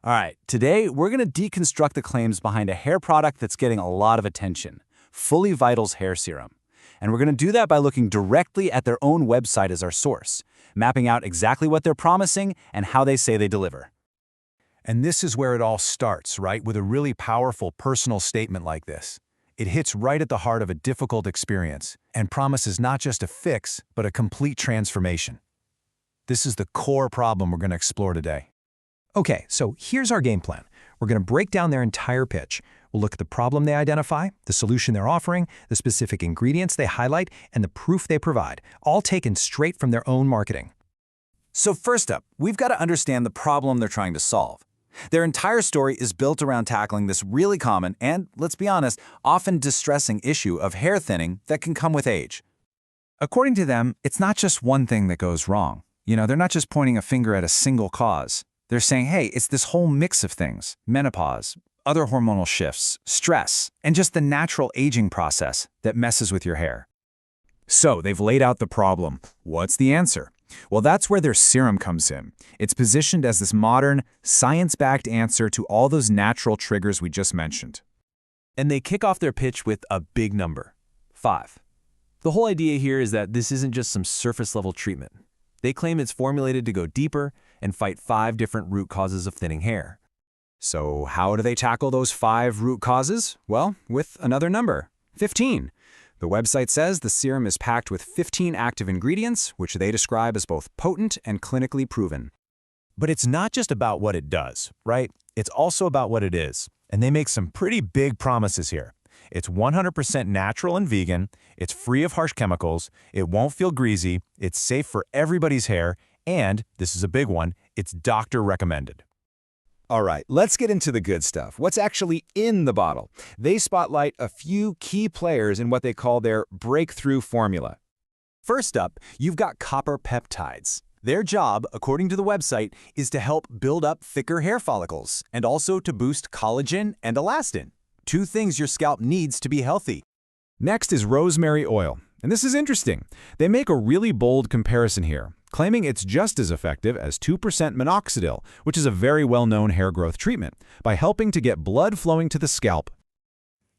All right, today we're going to deconstruct the claims behind a hair product that's getting a lot of attention, Fully Vital's hair serum. And we're going to do that by looking directly at their own website as our source, mapping out exactly what they're promising and how they say they deliver. And this is where it all starts, right? With a really powerful personal statement like this. It hits right at the heart of a difficult experience and promises not just a fix, but a complete transformation. This is the core problem we're going to explore today. Okay, so here's our game plan. We're going to break down their entire pitch. We'll look at the problem they identify, the solution they're offering, the specific ingredients they highlight, and the proof they provide, all taken straight from their own marketing. So first up, we've got to understand the problem they're trying to solve. Their entire story is built around tackling this really common and, let's be honest, often distressing issue of hair thinning that can come with age. According to them, it's not just one thing that goes wrong. They're not just pointing a finger at a single cause. They're saying, hey, it's this whole mix of things: menopause, other hormonal shifts, stress, and just the natural aging process that messes with your hair. So they've laid out the problem. What's the answer? Well, that's where their serum comes in. It's positioned as this modern, science-backed answer to all those natural triggers we just mentioned. And they kick off their pitch with a big number: 5. The whole idea here is that this isn't just some surface-level treatment. They claim it's formulated to go deeper and fight 5 different root causes of thinning hair. So how do they tackle those 5 root causes? Well, with another number: 15. The website says the serum is packed with 15 active ingredients, which they describe as both potent and clinically proven. But it's not just about what it does, right? It's also about what it is. And they make some pretty big promises here. It's 100% natural and vegan, it's free of harsh chemicals, it won't feel greasy, it's safe for everybody's hair, and, this is a big one, it's doctor recommended. All right, let's get into the good stuff. What's actually in the bottle? They spotlight a few key players in what they call their breakthrough formula. First up, you've got copper peptides. Their job, according to the website, is to help build up thicker hair follicles and also to boost collagen and elastin, 2 things your scalp needs to be healthy. Next is rosemary oil. And this is interesting. They make a really bold comparison here, claiming it's just as effective as 2% minoxidil, which is a very well-known hair growth treatment, by helping to get blood flowing to the scalp.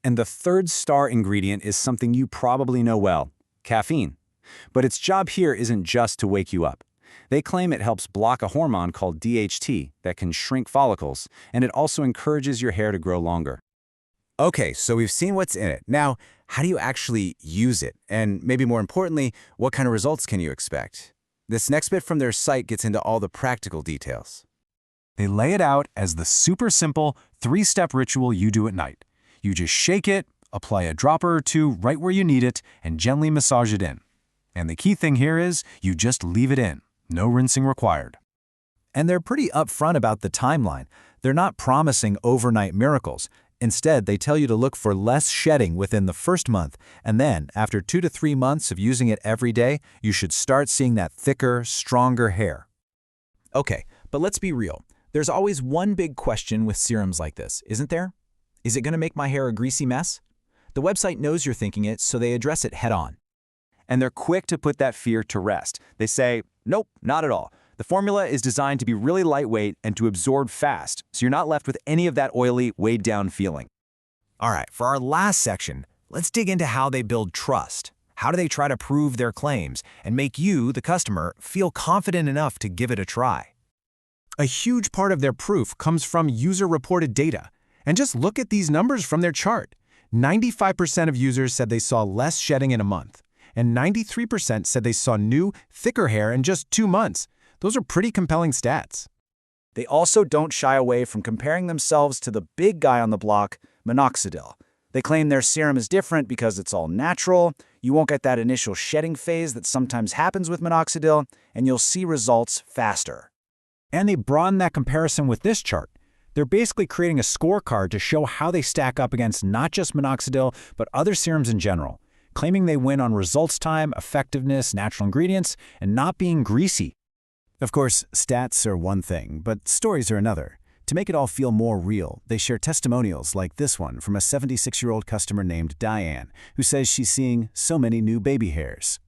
And the third star ingredient is something you probably know well: caffeine. But its job here isn't just to wake you up. They claim it helps block a hormone called DHT that can shrink follicles, and it also encourages your hair to grow longer. Okay, so we've seen what's in it. Now, how do you actually use it? And maybe more importantly, what kind of results can you expect? This next bit from their site gets into all the practical details. They lay it out as the super simple 3-step ritual you do at night. You just shake it, apply a dropper or 2 right where you need it, and gently massage it in. And the key thing here is you just leave it in. No rinsing required. And they're pretty upfront about the timeline. They're not promising overnight miracles. Instead, they tell you to look for less shedding within the first month, and then, after 2 to 3 months of using it every day, you should start seeing that thicker, stronger hair. Okay, but let's be real. There's always one big question with serums like this, isn't there? Is it going to make my hair a greasy mess? The website knows you're thinking it, so they address it head-on. And they're quick to put that fear to rest. They say, nope, not at all. The formula is designed to be really lightweight and to absorb fast, so you're not left with any of that oily, weighed-down feeling. All right, for our last section, let's dig into how they build trust. How do they try to prove their claims and make you, the customer, feel confident enough to give it a try? A huge part of their proof comes from user-reported data. And just look at these numbers from their chart. 95% of users said they saw less shedding in a month, and 93% said they saw new, thicker hair in just 2 months. Those are pretty compelling stats. They also don't shy away from comparing themselves to the big guy on the block, minoxidil. They claim their serum is different because it's all natural, you won't get that initial shedding phase that sometimes happens with minoxidil, and you'll see results faster. And they broaden that comparison with this chart. They're basically creating a scorecard to show how they stack up against not just minoxidil, but other serums in general, claiming they win on results time, effectiveness, natural ingredients, and not being greasy. Of course, stats are one thing, but stories are another. To make it all feel more real, they share testimonials like this one from a 76-year-old customer named Diane, who says she's seeing so many new baby hairs.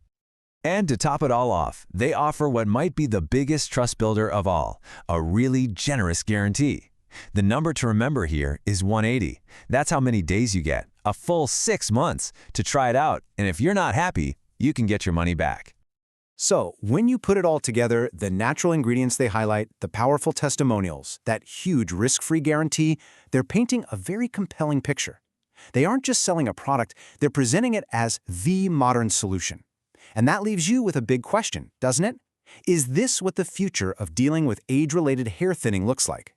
And to top it all off, they offer what might be the biggest trust builder of all, a really generous guarantee. The number to remember here is 180. That's how many days you get, a full 6 months, to try it out, and if you're not happy, you can get your money back. So, when you put it all together, the natural ingredients they highlight, the powerful testimonials, that huge risk-free guarantee, they're painting a very compelling picture. They aren't just selling a product, they're presenting it as the modern solution. And that leaves you with a big question, doesn't it? Is this what the future of dealing with age-related hair thinning looks like?